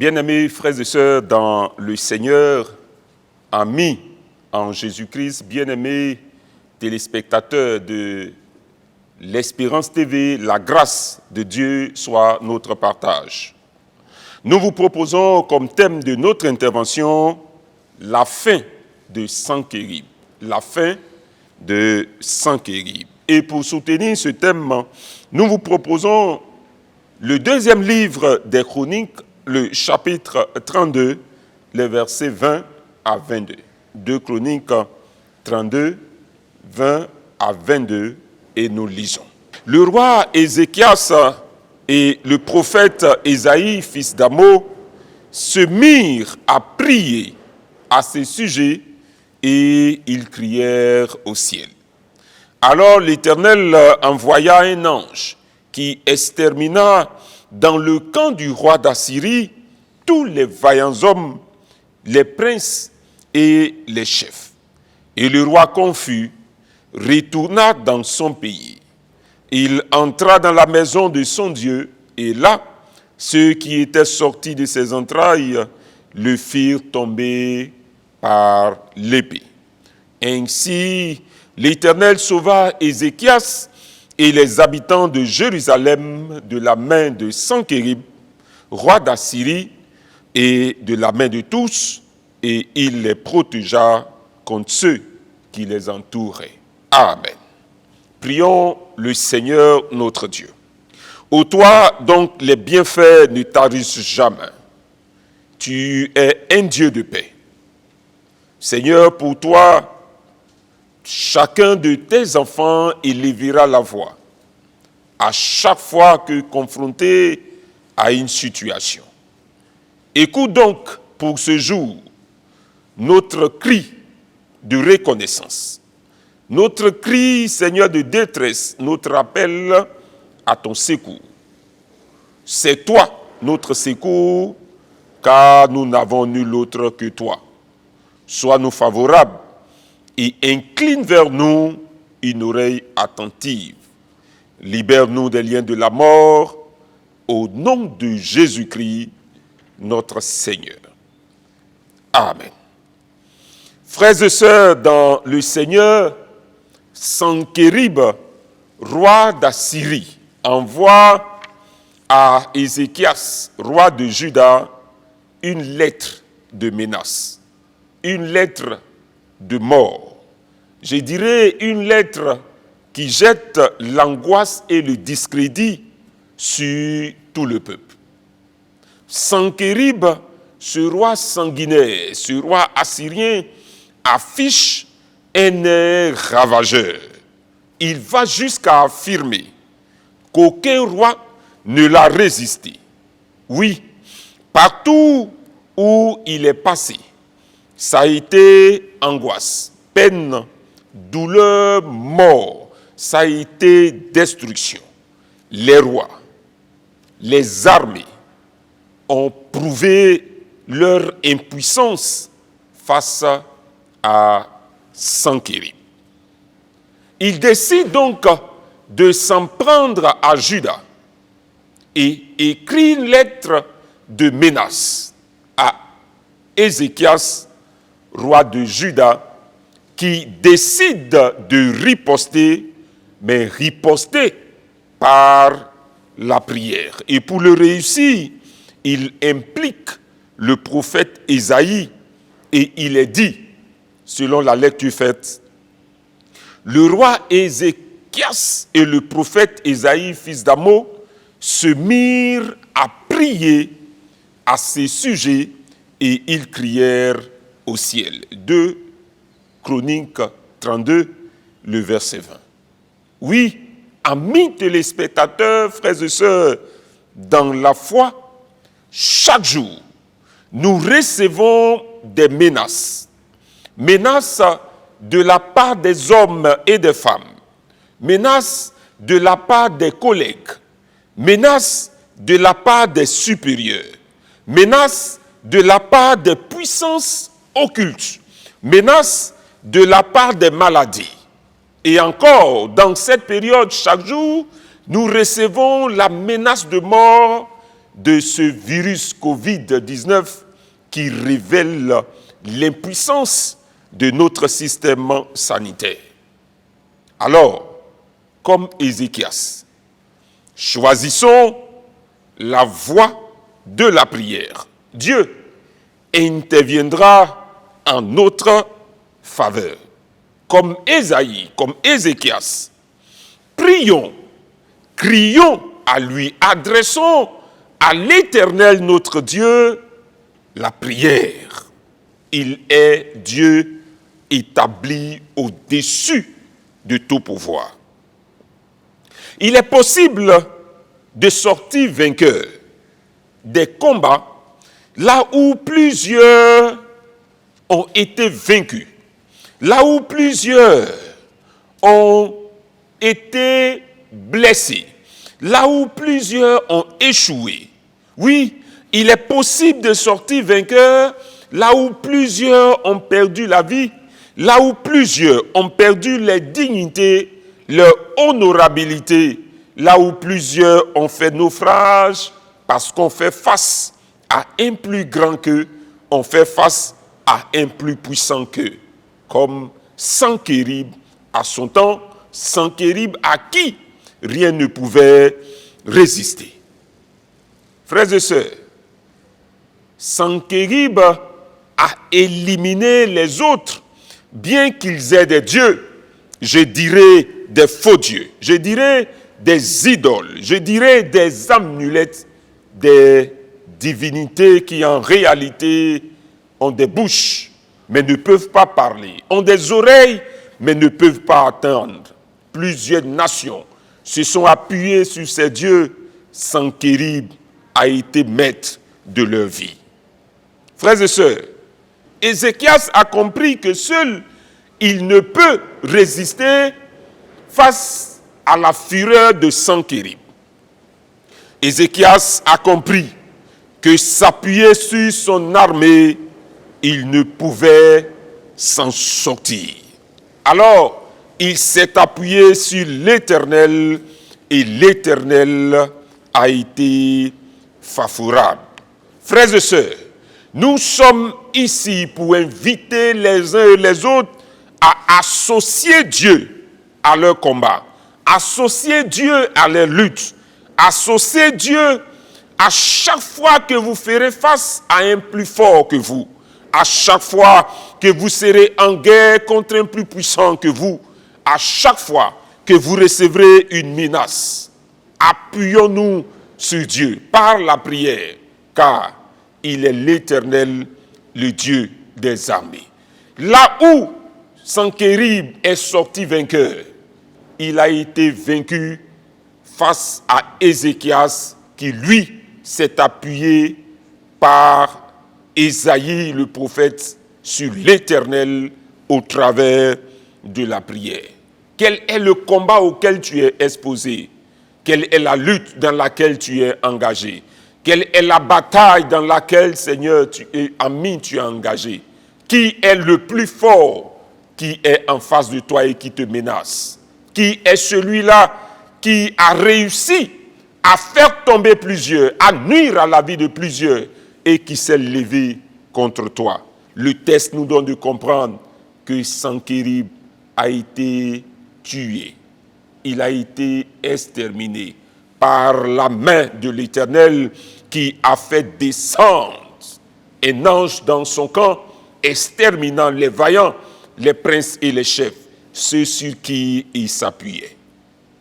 Bien-aimés frères et sœurs dans le Seigneur, amis en Jésus-Christ, bien-aimés téléspectateurs de l'Espérance TV, la grâce de Dieu soit notre partage. Nous vous proposons comme thème de notre intervention la fin de Sanchérib. La fin de Sanchérib. Et pour soutenir ce thème, nous vous proposons le deuxième livre des Chroniques, le chapitre 32, les versets 20 à 22. 2 Chroniques 32, 20 à 22, et nous lisons. Le roi Ézéchias et le prophète Ésaïe, fils d'Amos, se mirent à prier à ce sujet et ils crièrent au ciel. Alors l'Éternel envoya un ange qui extermina dans le camp du roi d'Assyrie tous les vaillants hommes, les princes et les chefs. Et le roi confus retourna dans son pays. Il entra dans la maison de son Dieu, et là, ceux qui étaient sortis de ses entrailles le firent tomber par l'épée. Ainsi, l'Éternel sauva Ézéchias et les habitants de Jérusalem de la main de Sanchérib, roi d'Assyrie, et de la main de tous, et il les protégea contre ceux qui les entouraient. Amen. Prions le Seigneur notre Dieu. Ô toi, donc, les bienfaits ne tarissent jamais. Tu es un Dieu de paix. Seigneur, pour toi, chacun de tes enfants élèvera la voix à chaque fois que confronté à une situation. Écoute donc pour ce jour notre cri de reconnaissance, notre cri, Seigneur, de détresse, notre appel à ton secours. C'est toi notre secours, car nous n'avons nul autre que toi. Sois-nous favorables et incline vers nous une oreille attentive. Libère-nous des liens de la mort, au nom de Jésus-Christ, notre Seigneur. Amen. Frères et sœurs dans le Seigneur, Sanchérib, roi d'Assyrie, envoie à Ézéchias, roi de Juda, une lettre de menace, une lettre de mort. Je dirais une lettre qui jette l'angoisse et le discrédit sur tout le peuple. Sanchérib, ce roi sanguinaire, ce roi assyrien, affiche un air ravageur. Il va jusqu'à affirmer qu'aucun roi ne l'a résisté. Oui, partout où il est passé, ça a été angoisse, peine, douleur, mort. Ça a été destruction. Les rois, les armées ont prouvé leur impuissance face à Sanchérib. Il décide donc de s'en prendre à Juda et écrit une lettre de menace à Ézéchias, roi de Juda, qui décide de riposter, mais riposter par la prière. Et pour le réussir, il implique le prophète Ésaïe et il est dit, selon la lecture faite, le roi Ézéchias et le prophète Ésaïe, fils d'Amos, se mirent à prier à ces sujets et ils crièrent au ciel. 2 Chroniques 32, le verset 20. Oui, amis téléspectateurs, frères et sœurs, dans la foi, chaque jour, nous recevons des menaces. Menaces de la part des hommes et des femmes. Menaces de la part des collègues. Menaces de la part des supérieurs. Menaces de la part des puissances occultes. Menaces de la part des maladies. Et encore, dans cette période, chaque jour, nous recevons la menace de mort de ce virus Covid-19 qui révèle l'impuissance de notre système sanitaire. Alors, comme Ézéchias, choisissons la voie de la prière. Dieu interviendra en notre faveur. Comme Ésaïe, comme Ézéchias, prions, crions à lui, adressons à l'Éternel notre Dieu la prière. Il est Dieu établi au-dessus de tout pouvoir. Il est possible de sortir vainqueur des combats là où plusieurs ont été vaincus, là où plusieurs ont été blessés, là où plusieurs ont échoué. Oui, il est possible de sortir vainqueur là où plusieurs ont perdu la vie, là où plusieurs ont perdu leur dignité, leur honorabilité, là où plusieurs ont fait naufrage parce qu'on fait face à un plus grand qu'eux, on fait face à un plus puissant qu'eux. Comme Sanchérib à son temps, Sanchérib à qui rien ne pouvait résister. Frères et sœurs, Sanchérib a éliminé les autres, bien qu'ils aient des dieux, je dirais des faux dieux, je dirais des idoles, je dirais des amulettes, des divinités qui en réalité ont des bouches, mais ne peuvent pas parler, ont des oreilles, mais ne peuvent pas entendre. Plusieurs nations se sont appuyées sur ces dieux. Sanchérib a été maître de leur vie. Frères et sœurs, Ézéchias a compris que seul il ne peut résister face à la fureur de Sanchérib. Ézéchias a compris que s'appuyer sur son armée, il ne pouvait s'en sortir. Alors, il s'est appuyé sur l'Éternel et l'Éternel a été favorable. Frères et sœurs, nous sommes ici pour inviter les uns et les autres à associer Dieu à leur combat, associer Dieu à leur lutte, associer Dieu à chaque fois que vous ferez face à un plus fort que vous, à chaque fois que vous serez en guerre contre un plus puissant que vous, à chaque fois que vous recevrez une menace. Appuyons-nous sur Dieu par la prière, car il est l'Éternel, le Dieu des armées. Là où Sanchérib est sorti vainqueur, il a été vaincu face à Ézéchias qui, lui, s'est appuyé par Ésaïe, le prophète, sur l'Éternel au travers de la prière. Quel est le combat auquel tu es exposé? Quelle est la lutte dans laquelle tu es engagé? Quelle est la bataille dans laquelle, Seigneur, tu es engagé? Qui est le plus fort qui est en face de toi et qui te menace? Qui est celui-là qui a réussi à faire tomber plusieurs, à nuire à la vie de plusieurs et qui s'est levé contre toi? Le texte nous donne de comprendre que Sanchérib a été tué. Il a été exterminé par la main de l'Éternel qui a fait descendre un ange dans son camp, exterminant les vaillants, les princes et les chefs, ceux sur qui il s'appuyait.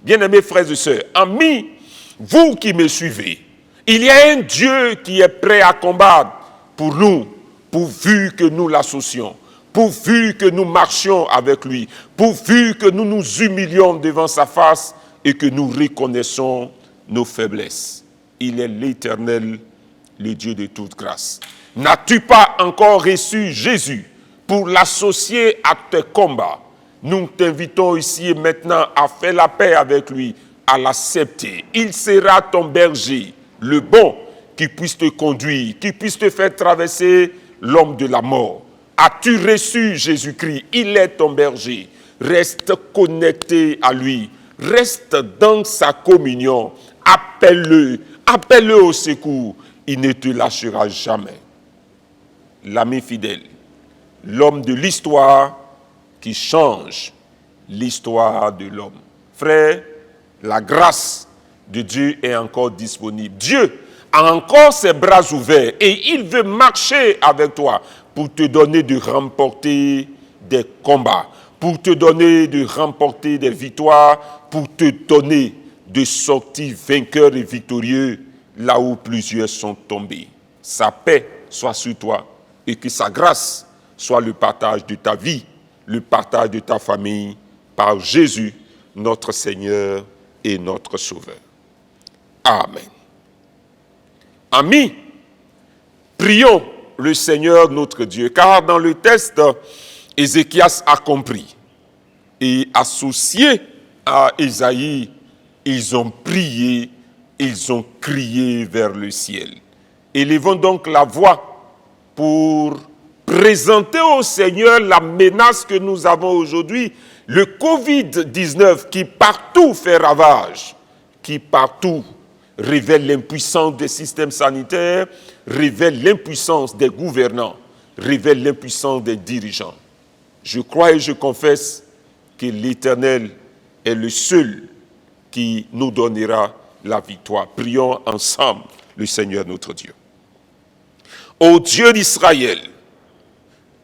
Bien-aimés frères et sœurs, amis, vous qui me suivez, il y a un Dieu qui est prêt à combattre pour nous, pourvu que nous l'associons, pourvu que nous marchions avec lui, pourvu que nous nous humilions devant sa face et que nous reconnaissons nos faiblesses. Il est l'Éternel, le Dieu de toute grâce. N'as-tu pas encore reçu Jésus pour l'associer à tes combats? Nous t'invitons ici et maintenant à faire la paix avec lui, à l'accepter. Il sera ton berger, le bon, qui puisse te conduire, qui puisse te faire traverser l'homme de la mort. As-tu reçu Jésus-Christ? Il est ton berger. Reste connecté à lui. Reste dans sa communion. Appelle-le. appelle-le au secours, il ne te lâchera jamais. L'ami fidèle, l'homme de l'histoire qui change l'histoire de l'homme. Frère, la grâce de Dieu est encore disponible. Dieu a encore ses bras ouverts et il veut marcher avec toi pour te donner de remporter des combats, pour te donner de remporter des victoires, pour te donner de sortir vainqueur et victorieux là où plusieurs sont tombés. Sa paix soit sur toi et que sa grâce soit le partage de ta vie, le partage de ta famille par Jésus, notre Seigneur et notre Sauveur. Amen. Amis, prions le Seigneur notre Dieu, car dans le texte, Ézéchias a compris et associé à Ésaïe, ils ont prié, ils ont crié vers le ciel. Élevons donc la voix pour présenter au Seigneur la menace que nous avons aujourd'hui, le Covid-19 qui partout fait ravage, qui partout révèle l'impuissance des systèmes sanitaires, révèle l'impuissance des gouvernants, révèle l'impuissance des dirigeants. Je crois et je confesse que l'Éternel est le seul qui nous donnera la victoire. Prions ensemble le Seigneur notre Dieu. Ô Dieu d'Israël,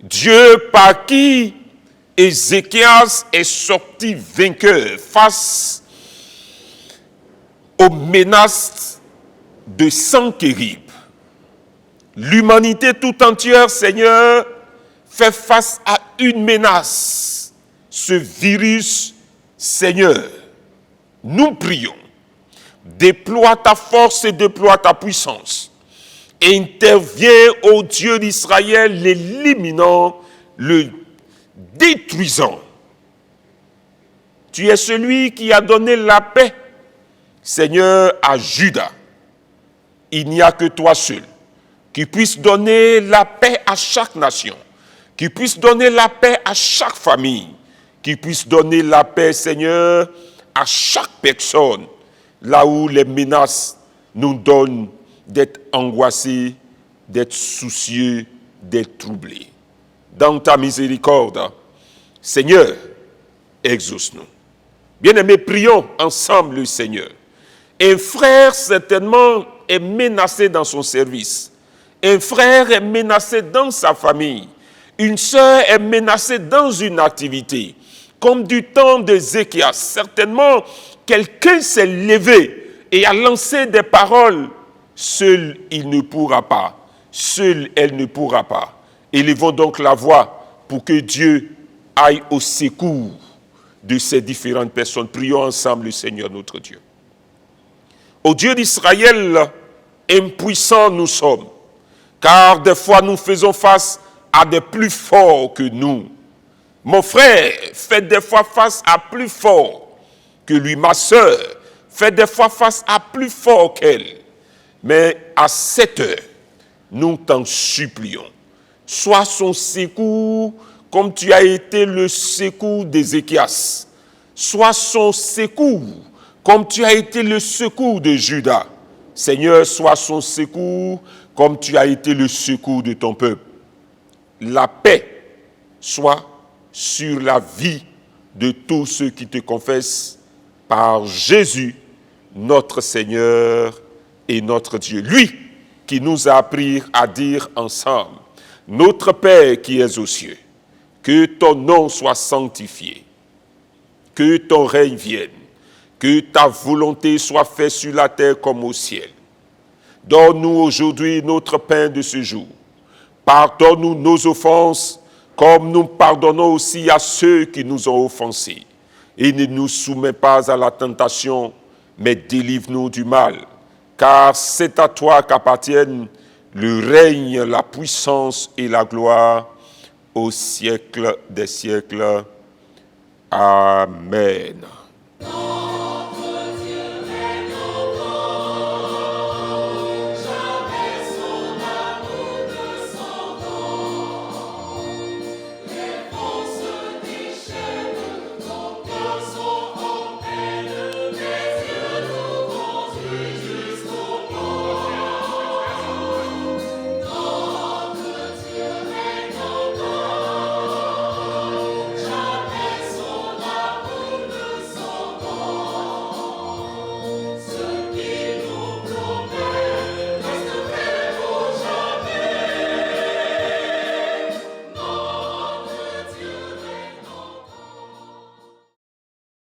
Dieu par qui Ézéchias est sorti vainqueur face aux menaces de Sennacherib. L'humanité tout entière, Seigneur, fait face à une menace. Ce virus, Seigneur, nous prions. Déploie ta force et déploie ta puissance. Interviens, ô Dieu d'Israël, l'éliminant, le détruisant. Tu es celui qui a donné la paix, Seigneur, à Juda. Il n'y a que toi seul qui puisse donner la paix à chaque nation, qui puisse donner la paix à chaque famille, qui puisse donner la paix, Seigneur, à chaque personne, là où les menaces nous donnent d'être angoissés, d'être soucieux, d'être troublés. Dans ta miséricorde, Seigneur, exauce-nous. Bien-aimés, prions ensemble le Seigneur. Un frère, certainement, est menacé dans son service. Un frère est menacé dans sa famille. Une sœur est menacée dans une activité. Comme du temps d'Ézéchias, certainement, quelqu'un s'est levé et a lancé des paroles. Seul il ne pourra pas. Seule elle ne pourra pas. Élevons donc la voix pour que Dieu aille au secours de ces différentes personnes. Prions ensemble le Seigneur notre Dieu. Ô Dieu d'Israël, impuissants nous sommes, car des fois nous faisons face à des plus forts que nous. Mon frère fait des fois face à plus fort que lui. Ma sœur fait des fois face à plus fort qu'elle. Mais à cette heure, nous t'en supplions. Sois son secours comme tu as été le secours d'Ézéchias. Sois son secours comme tu as été le secours de Juda. Seigneur, sois son secours comme tu as été le secours de ton peuple. La paix soit sur la vie de tous ceux qui te confessent par Jésus, notre Seigneur et notre Dieu. Lui qui nous a appris à dire ensemble, notre Père qui es aux cieux, que ton nom soit sanctifié, que ton règne vienne, que ta volonté soit faite sur la terre comme au ciel. Donne-nous aujourd'hui notre pain de ce jour. Pardonne-nous nos offenses, comme nous pardonnons aussi à ceux qui nous ont offensés. Et ne nous soumets pas à la tentation, mais délivre-nous du mal. Car c'est à toi qu'appartiennent le règne, la puissance et la gloire au siècle des siècles. Amen.